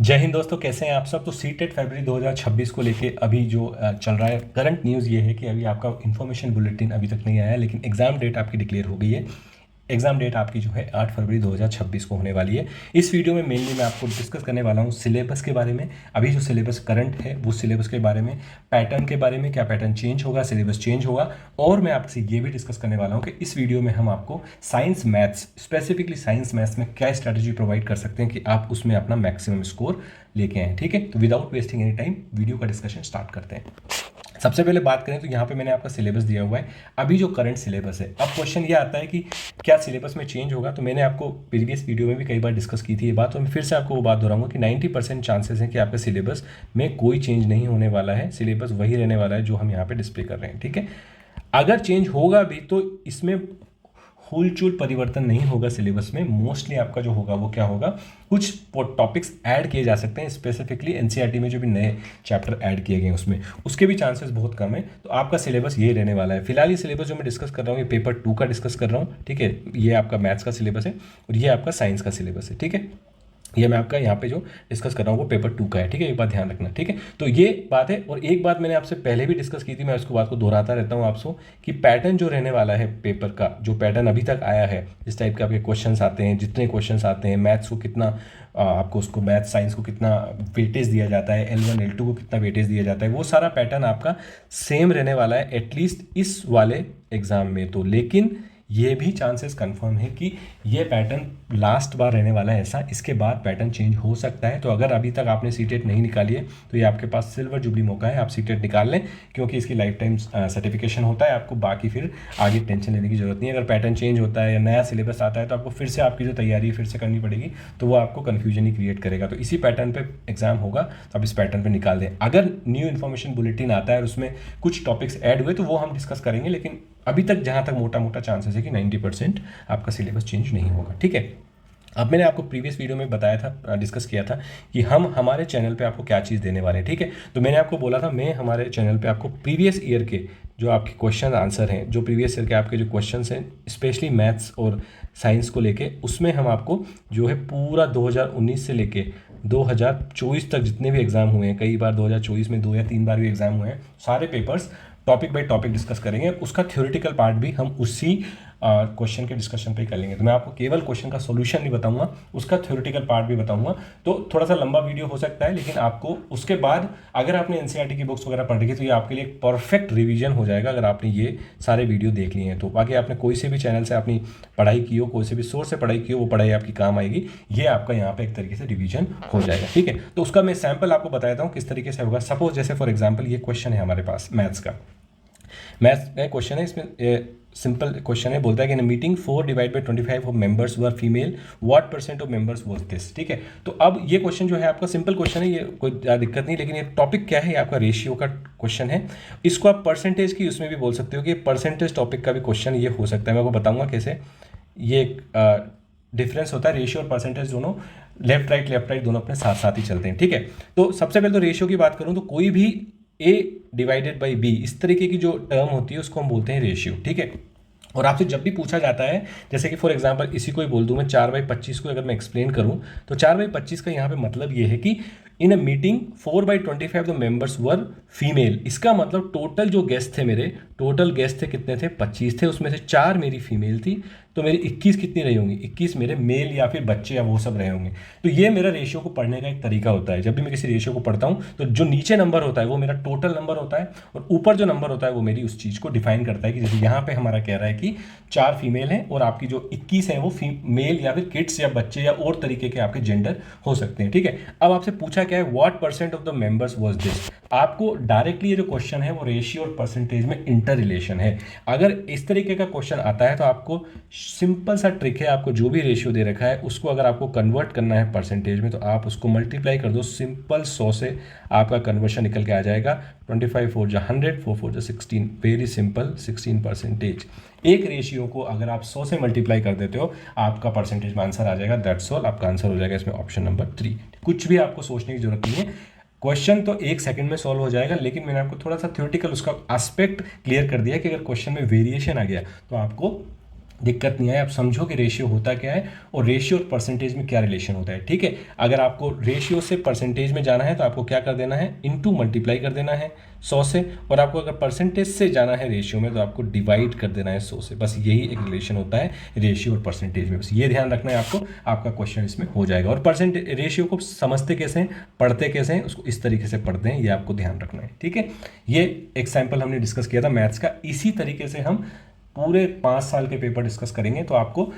जय हिंद दोस्तों, कैसे हैं आप सब। तो सीटेट फरवरी 2026 को लेके अभी जो चल रहा है करंट न्यूज़ ये है कि अभी आपका इन्फॉर्मेशन बुलेटिन अभी तक नहीं आया है, लेकिन एग्ज़ाम डेट आपकी डिक्लेयर हो गई है। एग्ज़ाम डेट आपकी जो है 8 फरवरी 2026 को होने वाली है। इस वीडियो में मेनली मैं आपको डिस्कस करने वाला हूँ सिलेबस के बारे में। अभी जो सिलेबस करंट है वो सिलेबस के बारे में, पैटर्न के बारे में, क्या पैटर्न चेंज होगा, सिलेबस चेंज होगा। और मैं आपसे ये भी डिस्कस करने वाला हूँ कि इस वीडियो में हम आपको science maths, specifically science maths में क्या स्ट्रैटेजी प्रोवाइड कर सकते हैं कि आप उसमें अपना मैक्सिमम स्कोर लेके आएँ। ठीक है, तो without wasting any time video का डिस्कशन स्टार्ट करते हैं। सबसे पहले बात करें तो यहाँ पे मैंने आपका सिलेबस दिया हुआ है, अभी जो करंट सिलेबस है। अब क्वेश्चन ये आता है कि क्या सिलेबस में चेंज होगा। तो मैंने आपको प्रीवियस वीडियो में भी कई बार डिस्कस की थी ये बात, तो मैं फिर से आपको वो बात दोहराऊंगा कि 90% चांसेस हैं कि आपके सिलेबस में कोई चेंज नहीं होने वाला है। सिलेबस वही रहने वाला है जो हम यहाँ पे डिस्प्ले कर रहे हैं। ठीक है, अगर चेंज होगा भी तो इसमें हूलचूल परिवर्तन नहीं होगा सिलेबस में। मोस्टली आपका जो होगा वो क्या होगा, कुछ टॉपिक्स ऐड किए जा सकते हैं। स्पेसिफिकली एनसीईआरटी में जो भी नए चैप्टर ऐड किए गए हैं उसमें उसके भी चांसेस बहुत कम है। तो आपका सिलेबस ये रहने वाला है। फिलहाल ये सिलेबस जो मैं डिस्कस कर रहा हूँ ये पेपर 2 का डिस्कस कर रहा हूँ। ठीक है, ये आपका मैथ्स का सिलेबस है और ये आपका साइंस का सिलेबस है। ठीक है, ये मैं आपका यहाँ पे जो डिस्कस कर रहा हूँ वो पेपर 2 का है। ठीक है, एक बात ध्यान रखना। ठीक है, तो ये बात है। और एक बात मैंने आपसे पहले भी डिस्कस की थी, मैं उसको बात को दोहराता रहता हूँ आपसे, कि पैटर्न जो रहने वाला है पेपर का, जो पैटर्न अभी तक आया है, जिस टाइप के आपके क्वेश्चंस आते हैं, जितने क्वेश्चंस आते हैं, मैथ्स को कितना आपको उसको मैथ साइंस को कितना वेटेज दिया जाता है, L1 L2 को कितना वेटेज दिया जाता है, वो सारा पैटर्न आपका सेम रहने वाला है एटलीस्ट इस वाले एग्ज़ाम में। तो लेकिन ये भी चांसेस कंफर्म है कि ये पैटर्न लास्ट बार रहने वाला है ऐसा, इसके बाद पैटर्न चेंज हो सकता है। तो अगर अभी तक आपने सीटेट नहीं निकाली है तो ये आपके पास सिल्वर जुबली मौका है, आप सीटेट निकाल लें, क्योंकि इसकी लाइफ टाइम सर्टिफिकेशन होता है आपको। बाकी फिर आगे टेंशन लेने की जरूरत नहीं है। अगर पैटर्न चेंज होता है या नया सिलेबस आता है तो आपको फिर से आपकी जो तैयारी है फिर से करनी पड़ेगी, तो वो आपको कन्फ्यूजन ही क्रिएट करेगा। तो इसी पैटर्न पर एग्जाम होगा, तो आप इस पैटर्न पर निकाल दें। अगर न्यू इन्फॉर्मेशन बुलेटिन आता है और उसमें कुछ टॉपिक्स ऐड हुए तो वो हम डिस्कस करेंगे, लेकिन अभी तक जहाँ तक मोटा मोटा चांसेस है कि 90% आपका सिलेबस चेंज नहीं होगा। ठीक है, अब मैंने आपको प्रीवियस वीडियो में बताया था, डिस्कस किया था कि हम हमारे चैनल पे आपको क्या चीज़ देने वाले हैं। ठीक है, तो मैंने आपको बोला था मैं हमारे चैनल पे आपको प्रीवियस ईयर के जो आपके क्वेश्चन आंसर हैं, जो प्रीवियस ईयर के आपके जो क्वेश्चंस हैं स्पेशली मैथ्स और साइंस को लेके, उसमें हम आपको जो है पूरा 2019 से लेके 2024 तक जितने भी एग्ज़ाम हुए हैं, कई बार 2024 में 2 या 3 बार भी एग्ज़ाम हुए हैं, सारे papers topic by topic discuss करेंगे। उसका थ्योरेटिकल पार्ट भी हम उसी क्वेश्चन के डिस्कशन पे कर लेंगे। तो मैं आपको केवल क्वेश्चन का सॉल्यूशन नहीं बताऊंगा, उसका थ्योरेटिकल पार्ट भी बताऊंगा। तो थोड़ा सा लंबा वीडियो हो सकता है, लेकिन आपको उसके बाद अगर आपने एनसीईआरटी की बुक्स वगैरह पढ़ रखी तो ये आपके लिए एक परफेक्ट रिवीजन हो जाएगा अगर आपने ये सारे वीडियो देख लिए हैं तो। बाकी आपने कोई से भी चैनल से अपनी पढ़ाई की हो, कोई से भी सोर्स से पढ़ाई की हो, वो पढ़ाई आपकी काम आएगी। ये आपका यहाँ पे एक तरीके से रिवीजन हो जाएगा। ठीक है, तो उसका मैं सैम्पल आपको बताता हूँ किस तरीके से होगा। सपोज जैसे फॉर एग्जाम्पल ये क्वेश्चन है हमारे पास मैथ्स का, मैथ्स का क्वेश्चन है। इसमें सिंपल क्वेश्चन है, बोलता है कि in meeting 4 divide by 25 of members were female, what percent of members was this. ठीक है, तो अब ये क्वेश्चन जो है आपका सिंपल क्वेश्चन है, ये कोई ज़्यादा दिक्कत नहीं, लेकिन ये टॉपिक क्या है, ये आपका रेशियो का क्वेश्चन है। इसको आप परसेंटेज की उसमें भी बोल सकते हो कि परसेंटेज टॉपिक का भी क्वेश्चन ये हो सकता है। मैं आपको बताऊंगा कैसे ये डिफरेंस होता है। रेशियो और परसेंटेज दोनों लेफ्ट राइट दोनों अपने साथ साथ ही चलते हैं। ठीक है, तो सबसे पहले तो रेशियो की बात करूं तो कोई भी ए डिवाइडेड बाई बी इस तरीके की जो टर्म होती है उसको हम बोलते हैं रेशियो। ठीक है, और आपसे जब भी पूछा जाता है, जैसे कि फॉर एग्जांपल इसी को ही बोल दूं मैं, 4/25 को अगर मैं एक्सप्लेन करूं तो 4/25 का यहाँ पे मतलब ये है कि in a meeting 4/25 the members were female. इसका मतलब टोटल जो गेस्ट थे मेरे, टोटल गेस्ट थे कितने थे, 25 थे, उसमें से 4 मेरी फीमेल थी, तो मेरी 21 कितनी रही होंगी, 21 मेरे मेल या फिर बच्चे या वो सब रहे होंगे। तो ये मेरा रेशियो को पढ़ने का एक तरीका होता है। जब भी मैं किसी रेशियो को पढ़ता हूँ तो जो नीचे नंबर होता है वो मेरा टोटल नंबर होता है, और ऊपर जो नंबर होता है वो मेरी उस चीज़ को डिफाइन करता है। कि जैसे यहाँ पे हमारा कह रहा है कि 4 फीमेल हैं और आपकी जो 21 हैं वो मेल या फिर किड्स या बच्चे या और तरीके के आपके जेंडर हो सकते हैं। ठीक है, अब आपसे पूछा क्या है, what percent of the members was this. आपको डायरेक्टली ये जो क्वेश्चन है वो रेशियो और परसेंटेज में इंटर रिलेशन है। अगर इस तरीके का क्वेश्चन आता है तो आपको सिंपल सा ट्रिक है, आपको जो भी रेशियो दे रखा है उसको अगर आपको कन्वर्ट करना है परसेंटेज में तो आप उसको मल्टीप्लाई कर दो सिंपल 100 से, आपका कन्वर्शन निकल के आ जाएगा। 25 4 जा 100, 4 4 जा 16, वेरी सिंपल 16%। एक रेशियो को अगर आप 100 से मल्टीप्लाई कर देते हो आपका परसेंटेज में आंसर आ जाएगा। दैट्स ऑल, आपका आंसर हो जाएगा इसमें ऑप्शन नंबर 3। कुछ भी आपको सोचने की जरूरत नहीं है, क्वेश्चन तो 1 सेकंड में सॉल्व हो जाएगा, लेकिन मैंने आपको थोड़ा सा थ्योरेटिकल उसका एस्पेक्ट क्लियर कर दिया कि अगर क्वेश्चन में वेरिएशन आ गया तो आपको दिक्कत नहीं आए, आप समझो कि रेशियो होता क्या है और रेशियो और परसेंटेज में क्या रिलेशन होता है। ठीक है, अगर आपको रेशियो से परसेंटेज में जाना है तो आपको क्या कर देना है, इनटू मल्टीप्लाई कर देना है 100 से, और आपको अगर परसेंटेज से जाना है रेशियो में तो आपको डिवाइड कर देना है 100 से। बस यही एक रिलेशन होता है रेशियो और परसेंटेज में, बस ये ध्यान रखना है आपको, आपका क्वेश्चन इसमें हो जाएगा। और परसेंटेज रेशियो को समझते कैसे हैं, पढ़ते कैसे हैं, उसको इस तरीके से पढ़ते हैं, ये आपको ध्यान रखना है। ठीक है, ये एक सैम्पल हमने डिस्कस किया था मैथ्स का, इसी तरीके से हम पूरे 5 साल के पेपर डिस्कस करेंगे। तो आपको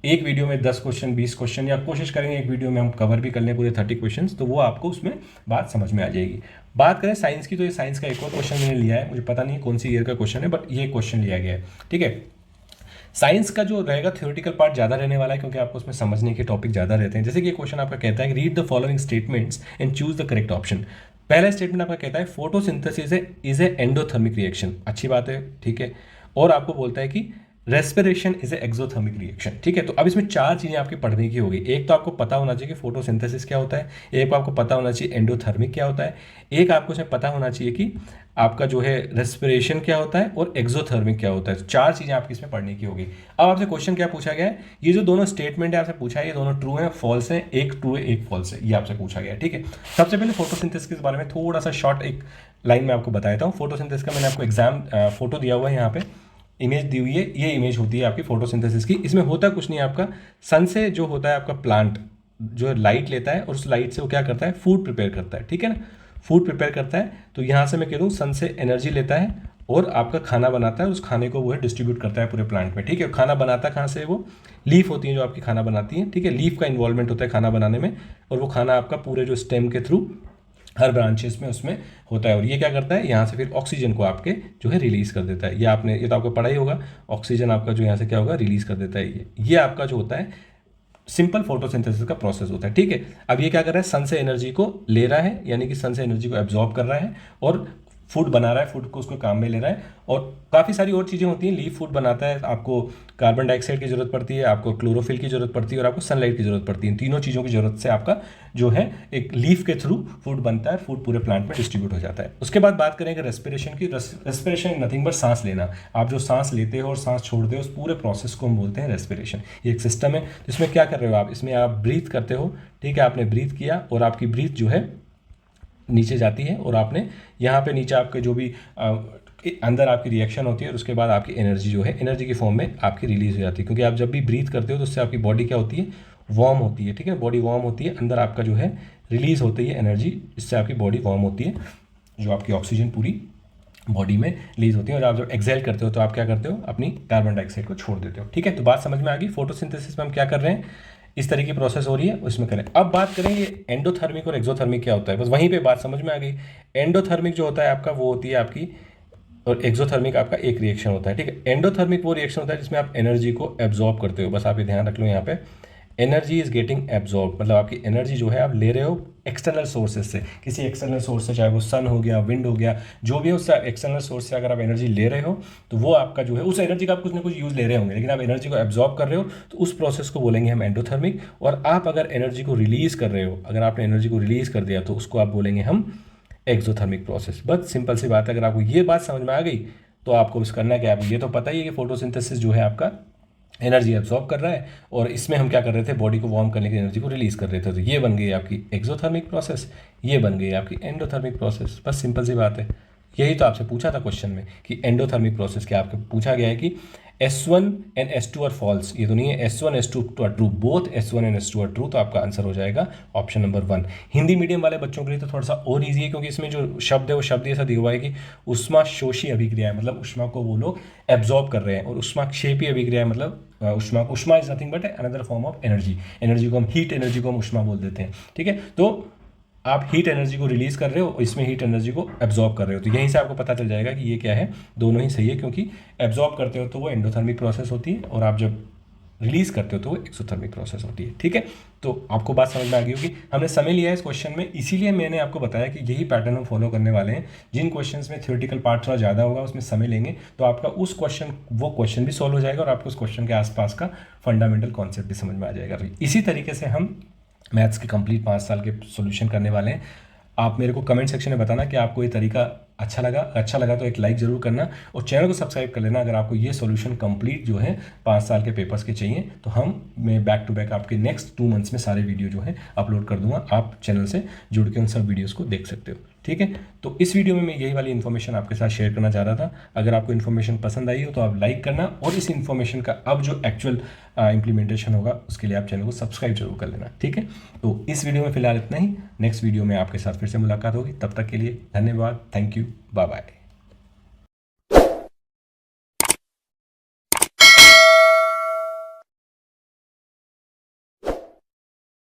एक वीडियो में 10 क्वेश्चन 20 क्वेश्चन, या कोशिश करेंगे एक वीडियो में हम कवर भी कर लें पूरे 30 क्वेश्चन, तो वो आपको उसमें बात समझ में आ जाएगी। बात करें साइंस की, तो ये साइंस का एक और क्वेश्चन मैंने लिया है, मुझे पता नहीं कौन सी ईयर का क्वेश्चन है, बट ये क्वेश्चन लिया गया है। ठीक है, साइंस का जो रहेगा थ्योरेटिकल पार्ट ज़्यादा रहने वाला है, क्योंकि आपको उसमें समझने के टॉपिक ज़्यादा रहते हैं। जैसे कि ये क्वेश्चन आपका कहता है कि read the following statements and choose the correct option. पहला स्टेटमेंट आपका कहता है photosynthesis is a endothermic reaction, अच्छी बात है। ठीक है, और आपको बोलता है कि respiration is a exothermic reaction. ठीक है, तो अब इसमें 4 चीज़ें आपकी पढ़ने की होगी। एक तो आपको पता होना चाहिए कि फोटोसिंथेसिस क्या होता है, एक आपको पता होना चाहिए एंडोथर्मिक क्या होता है, एक आपको इसमें पता होना चाहिए कि आपका जो है रेस्पिरेशन क्या होता है और एक्सोथर्मिक क्या होता है। तो 4 चीज़ें आपकी इसमें पढ़ने की होगी। अब आपसे क्वेश्चन क्या पूछा गया है, ये जो दोनों स्टेटमेंट है आपसे पूछा है, ये दोनों ट्रू हैं फॉल्स हैं, एक ट्रू है एक फॉल्स है, ये आपसे पूछा गया है। ठीक है, सबसे पहले फोटोसिंथेसिस के बारे में थोड़ा सा शॉर्ट एक लाइन में आपको बताता हूँ। फोटोसिंथेसिस का मैंने आपको एग्जाम फोटो दिया हुआ है, यहाँ पे इमेज दी हुई है, ये इमेज होती है आपकी फोटोसिंथेसिस की। इसमें होता कुछ नहीं है, आपका सन से जो होता है आपका प्लांट जो लाइट लेता है और उस लाइट से वो क्या करता है, फूड प्रिपेयर करता है। ठीक है ना, फूड प्रिपेयर करता है, तो यहाँ से मैं कह दूँ सन से एनर्जी लेता है और आपका खाना बनाता है, और उस खाने को वो है डिस्ट्रीब्यूट करता है पूरे प्लांट में। ठीक है, खाना बनाता है कहाँ से, वो लीफ होती है जो आपकी खाना बनाती है। ठीक है, लीफ का इन्वॉल्वमेंट होता है खाना बनाने में, और वो खाना आपका पूरे जो स्टेम के थ्रू हर ब्रांचेस में उसमें होता है, और ये क्या करता है, यहाँ से फिर ऑक्सीजन को आपके जो है रिलीज कर देता है। ये तो आपको पढ़ा ही होगा, ऑक्सीजन आपका जो यहाँ से क्या होगा, रिलीज कर देता है। ये आपका जो होता है सिंपल फोटोसिंथेसिस का प्रोसेस होता है। ठीक है, अब ये क्या कर रहा है, सन से एनर्जी को ले रहा है, यानी कि सन से एनर्जी को एब्जॉर्ब कर रहा है और फूड बना रहा है, फूड को उसको काम में ले रहा है। और काफ़ी सारी और चीज़ें होती हैं, लीफ फूड बनाता है, आपको कार्बन डाइऑक्साइड की जरूरत पड़ती है, आपको क्लोरोफिल की जरूरत पड़ती है, और आपको सनलाइट की जरूरत पड़ती है। तीनों चीज़ों की जरूरत से आपका जो है एक लीफ के थ्रू फूड बनता है, फूड पूरे प्लांट में डिस्ट्रीब्यूट हो जाता है। उसके बाद बात करेंगे रेस्पिरेशन की। रेस्पिरेशन नथिंग बट सांस लेना, आप जो सांस लेते हो और सांस छोड़ते हो उस पूरे प्रोसेस को हम बोलते हैं रेस्पिरेशन। ये एक सिस्टम है जिसमें क्या कर रहे हो आप, इसमें आप ब्रीथ करते हो। ठीक है, आपने ब्रीथ किया और आपकी ब्रीथ जो है नीचे जाती है, और आपने यहाँ पे नीचे आपके जो भी अंदर आपकी रिएक्शन होती है, और उसके बाद आपकी एनर्जी जो है एनर्जी के फॉर्म में आपकी रिलीज हो जाती है। क्योंकि आप जब भी ब्रीथ करते हो तो उससे आपकी बॉडी क्या होती है, वार्म होती है। ठीक है, बॉडी वार्म होती है, अंदर आपका जो है रिलीज होती है एनर्जी, इससे आपकी बॉडी वार्म होती है, जो आपकी ऑक्सीजन पूरी बॉडी में रिलीज होती है। और आप जब एक्सेल करते हो तो आप क्या करते हो, अपनी कार्बन डाइऑक्साइड को छोड़ देते हो। ठीक है, तो बात समझ में आ गई। फोटोसिंथेसिस में हम क्या कर रहे हैं, इस तरह की प्रोसेस हो रही है, उसमें करें। अब बात करें ये एंडोथर्मिक और एक्सोथर्मिक क्या होता है, बस वहीं पे बात समझ में आ गई। एंडोथर्मिक जो होता है आपका वो होती है आपकी, और एक्सोथर्मिक आपका एक रिएक्शन होता है। ठीक है, एंडोथर्मिक वो रिएक्शन होता है जिसमें आप एनर्जी को एब्जॉर्ब करते हो। बस आप ये ध्यान रख लो, यहाँ पे एनर्जी इज गेटिंग एब्जॉर्ब, मतलब आपकी एनर्जी जो है आप ले रहे हो एक्सटर्नल सोर्सेज से, किसी एक्सटर्नल सोर्स से, चाहे वो सन हो गया, विंड हो गया, जो भी है उससे एक्सटर्नल सोर्स से अगर आप एनर्जी ले रहे हो तो वो आपका जो है उस एनर्जी का आप कुछ ना कुछ यूज़ ले रहे होंगे, लेकिन आप एनर्जी को एब्जॉर्ब कर रहे हो तो उस प्रोसेस को बोलेंगे हम एंडोथर्मिक। और आप अगर एनर्जी को रिलीज़ कर रहे हो, अगर आपने एनर्जी को रिलीज़ कर दिया तो उसको आप बोलेंगे हम एक्सोथर्मिक प्रोसेस। बस सिंपल सी बात है, अगर आपको ये बात समझ में आ गई तो आपको बस करना क्या है, आपको ये तो पता ही है कि फोटोसिंथेसिस जो है आपका एनर्जी एब्जॉर्ब कर रहा है, और इसमें हम क्या कर रहे थे, बॉडी को वार्म करने की एनर्जी को रिलीज कर रहे थे। तो ये बन गई आपकी एक्सोथर्मिक प्रोसेस, ये बन गई आपकी एंडोथर्मिक प्रोसेस। बस सिंपल सी बात है, यही तो आपसे पूछा था क्वेश्चन में कि एंडोथर्मिक प्रोसेस क्या, आपको पूछा गया है कि S1 and S2 are false, ये तो नहीं है, S1 S2 are true, both S1 and S2 are true, तो आपका आंसर हो जाएगा ऑप्शन नंबर 1। हिंदी मीडियम वाले बच्चों के लिए तो थोड़ा सा और ईजी है, क्योंकि इसमें जो शब्द है वो शब्द ऐसा दिया हुआ है कि उष्मा शोषी अभिक्रिया है, मतलब उष्मा को वो लोग एब्जॉर्ब कर रहे हैं, और उष्मा क्षेपी अभिक्रिया है, मतलब उष्मा is nothing but another form of energy. Energy को हम हीट एनर्जी को हम उष्मा बोल देते हैं। ठीक है, तो आप हीट एनर्जी को रिलीज कर रहे हो, इसमें हीट एनर्जी को एब्जॉर्ब कर रहे हो, तो यहीं से आपको पता चल जाएगा कि ये क्या है, दोनों ही सही है। क्योंकि एब्जॉर्ब करते हो तो वो एंडोथर्मिक प्रोसेस होती है, और आप जब रिलीज करते हो तो वो एक्सोथर्मिक प्रोसेस होती है। ठीक है, तो आपको बात समझ में आ गई होगी। हमने समय लिया है इस क्वेश्चन में, इसीलिए मैंने आपको बताया कि यही पैटर्न हम फॉलो करने वाले हैं। जिन क्वेश्चंस में थ्योरेटिकल पार्ट थोड़ा ज़्यादा होगा उसमें समय लेंगे, तो आपका उस वो क्वेश्चन भी सॉल्व हो जाएगा, और आपको उस क्वेश्चन के आसपास का फंडामेंटल कॉन्सेप्ट भी समझ में आ जाएगा। इसी तरीके से हम मैथ्स के कंप्लीट 5 साल के सोल्यूशन करने वाले हैं। आप मेरे को कमेंट सेक्शन में बताना कि आपको ये तरीका अच्छा लगा तो एक लाइक ज़रूर करना और चैनल को सब्सक्राइब कर लेना। अगर आपको ये सॉल्यूशन कंप्लीट जो है 5 साल के पेपर्स के चाहिए तो मैं बैक टू बैक आपके नेक्स्ट 2 मंथ्स में सारे वीडियो जो है अपलोड कर दूंगा। आप चैनल से जुड़ के उन सब वीडियोस को देख सकते हो। ठीक है, तो इस वीडियो में मैं यही वाली इन्फॉर्मेशन आपके साथ शेयर करना चाह रहा था। अगर आपको इन्फॉर्मेशन पसंद आई हो तो आप लाइक करना और इस इन्फॉर्मेशन का अब जो एक्चुअल इम्प्लीमेंटेशन होगा उसके लिए आप चैनल को सब्सक्राइब जरूर कर लेना। ठीक है, तो इस वीडियो में फिलहाल इतना ही। नेक्स्ट वीडियो में आपके साथ फिर से मुलाकात होगी। तब तक के लिए धन्यवाद, थैंक यू, बाय बाय।